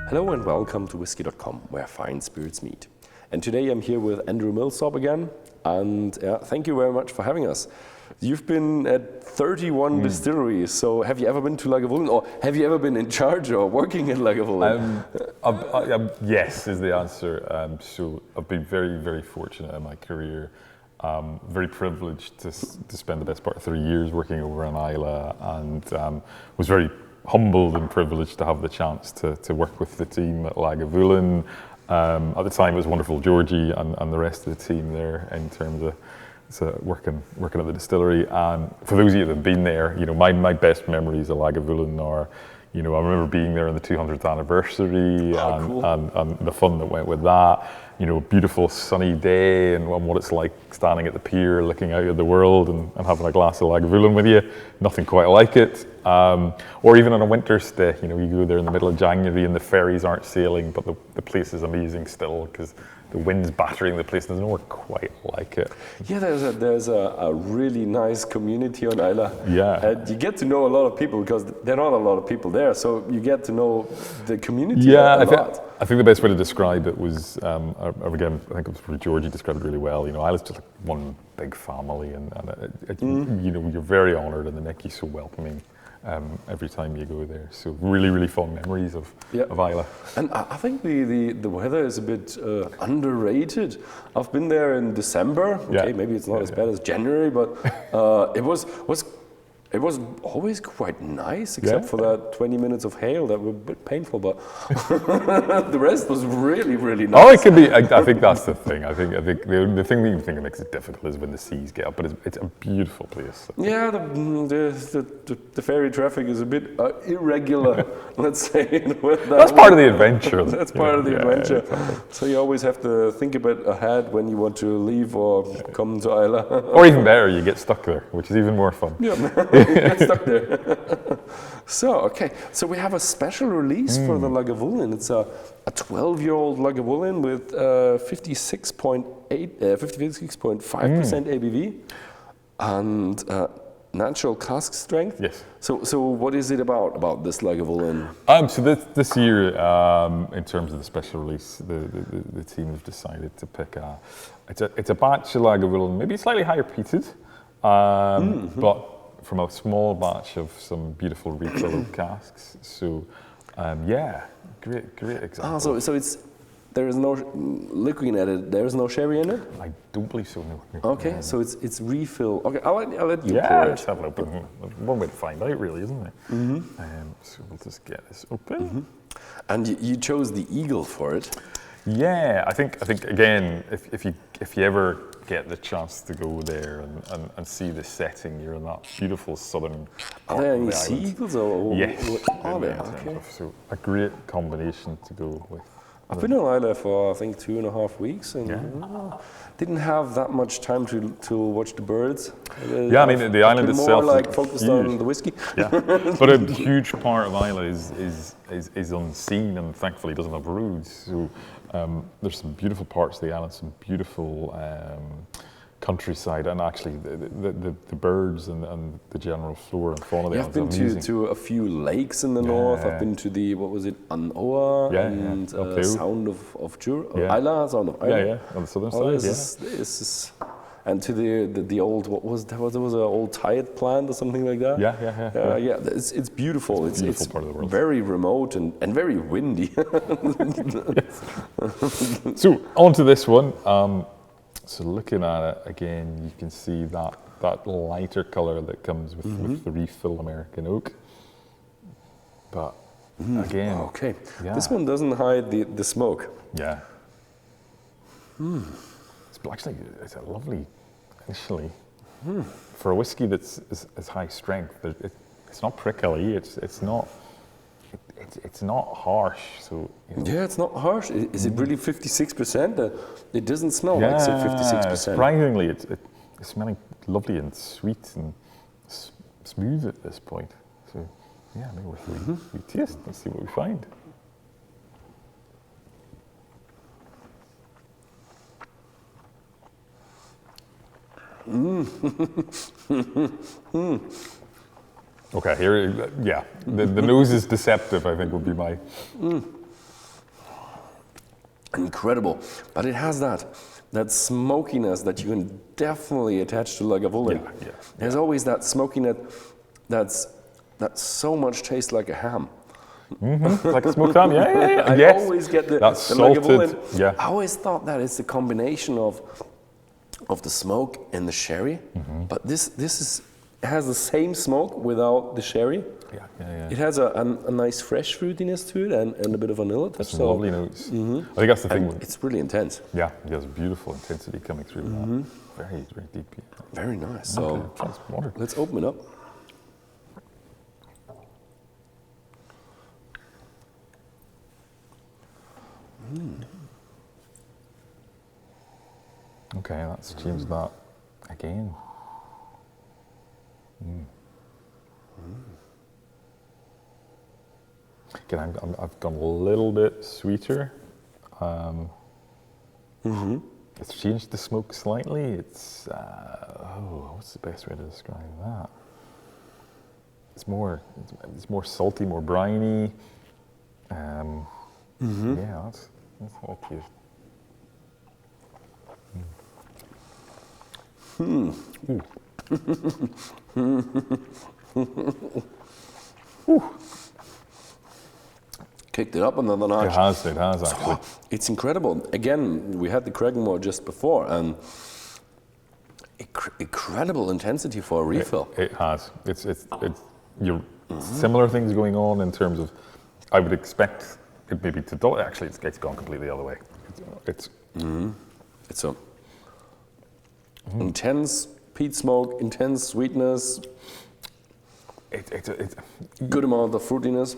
Hello and welcome to Whisky.com, where fine spirits meet. And today I'm here with Andrew Millsop again, and thank you very much for having us. You've been at 31 distilleries, so have you ever been to Lagavulin, or have you ever been in charge or working in Lagavulin? Yes is the answer. So I've been very, very fortunate in my career. Very privileged to spend the best part of 3 years working over in Islay, and was very humbled and privileged to have the chance to work with the team at Lagavulin. At the time it was wonderful Georgie and the rest of the team there in terms of working at the distillery. And for those of you that have been there, my best memories of Lagavulin are, I remember being there on the 200th anniversary and the fun that went with that. Beautiful sunny day and what it's like standing at the pier looking out at the world and having a glass of Lagavulin with you. Nothing quite like it. Or even on a winter's day, you go there in the middle of January and the ferries aren't sailing, but the place is amazing still because the wind's battering the place. There's nowhere quite like it. Yeah, there's a really nice community on Islay. Yeah. And you get to know a lot of people because there are not a lot of people there, so you get to know the community a lot. I think the best way to describe it was, again, I think it was Georgie described it really well. Isla's just like one big family, and you're very honoured, and they make you so welcoming every time you go there. So really, really fond memories of Islay. And I think the weather is a bit underrated. I've been there in December. Okay, maybe it's not as bad as January, but it was always quite nice, except for that 20 minutes of hail that were a bit painful, but the rest was really, really nice. Oh, it can be. I think that's the thing. I think the thing that you think makes it difficult is when the seas get up, but it's a beautiful place. Yeah, the ferry traffic is a bit irregular, let's say. That's part of the adventure. That's part of the adventure. So you always have to think a bit ahead when you want to leave or come to Islay. Or even better, you get stuck there, which is even more fun. Yeah. Get stuck there. So we have a special release for the Lagavulin. It's a 12-year-old Lagavulin with 56.5% ABV and natural cask strength. Yes. So what is it about this Lagavulin? So this year, in terms of the special release, the team have decided to pick it's a batch of Lagavulin, maybe slightly higher peated, but from a small batch of some beautiful refilled casks. So, great example. So there is no, looking at it, there is no sherry in it? I don't believe so, no. Okay, so it's refill. Okay, I'll let you pour it. Let's have it open. One way to find out, really, isn't it? So we'll just get this open. And you chose the Eagle for it. Yeah, I think again, if you ever get the chance to go there and see the setting, you're in that beautiful southern part Are there of any the sea island. eagles? Or Yes. Are there? Okay. So a great combination to go with. I've been on Islay for I think 2.5 weeks and didn't have that much time to watch the birds. Yeah, I mean the island itself more like focused on the whiskey. Yeah, but a huge part of Islay is unseen, and thankfully doesn't have roads. So there's some beautiful parts of the island, some beautiful countryside, and actually the birds and the general flora and fauna. I've been to a few lakes in the north. I've been to the Anoa and Sound of Jahre, Islay, Sound of Islay. On the southern side. This is, and to the old there was an old tide plant or something like that. It's beautiful. It's beautiful part of the world. Very remote and very windy. So on to this one. So looking at it again, you can see that lighter colour that comes with the refill American oak. But again, this one doesn't hide the smoke. Yeah. It's a lovely, initially, for a whiskey that's as high strength. It's not prickly. It's not harsh. So it's not harsh. Is it really 56%? It doesn't smell like 56%. Surprisingly, it's smelling lovely and sweet and smooth at this point. So maybe we taste and see what we find. Okay, here, yeah, the nose is deceptive, I think would be my... incredible. But it has that smokiness that you can definitely attach to Lagavulin. Yeah. There's always that smokiness that's so much tastes like a ham. Like a smoked ham, yeah. I Yes. always get the salted, Lagavulin. yeah. I always thought that it's the combination of the smoke and the sherry, but this has the same smoke without the sherry. Yeah. It has a nice fresh fruitiness to it and a bit of vanilla touch. Some lovely notes. I think that's the thing. It's really intense. Yeah, there's beautiful intensity coming through that. Very, very deep. Very nice. So Okay, try some water. let's open it up. Okay, let's change that again. Again, I've gone a little bit sweeter. It's changed the smoke slightly. It's what's the best way to describe that? It's more salty, more briny. Yeah, that's what I Kicked it up another notch. It has actually. It's incredible. Again, we had the Craigenmore just before, and incredible intensity for a refill. It has. It's you're similar things going on in terms of. I would expect it maybe to dull. Actually, it's gone completely the other way. It's a intense peat smoke, intense sweetness, it's good amount of fruitiness.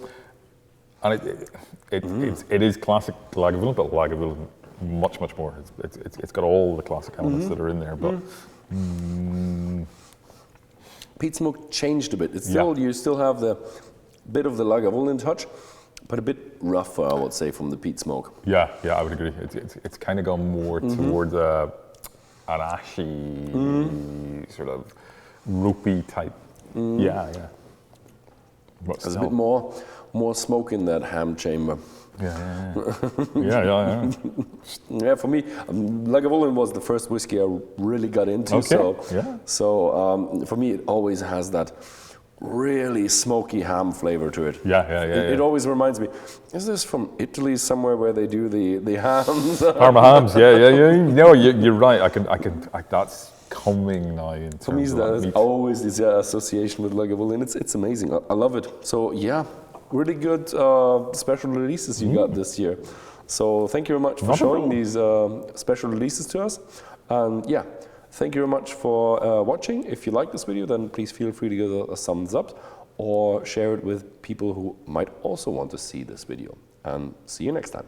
and it is classic Lagavulin, but Lagavulin much more. It's got all the classic elements that are in there, but. Peat smoke changed a bit. It's still you still have the bit of the Lagavulin touch, but a bit rougher, I would say, from the peat smoke. Yeah, I would agree. It's kind of gone more towards an ashy sort of ropey type. Yeah. But There's a bit more smoke in that ham chamber. Yeah. Yeah, for me, Lagavulin was the first whiskey I really got into. Okay, So for me, it always has that really smoky ham flavor to it. Yeah. It always reminds me, is this from Italy somewhere where they do the hams? Parma hams, yeah. No, you're right. I can. That's coming now. In terms For me, of there's meat. always this association with Lagavulin. It's amazing. I love it. So yeah, really good special releases you got this year. So thank you very much for showing these special releases to us. And yeah, thank you very much for watching. If you like this video, then please feel free to give it a thumbs up or share it with people who might also want to see this video. And see you next time.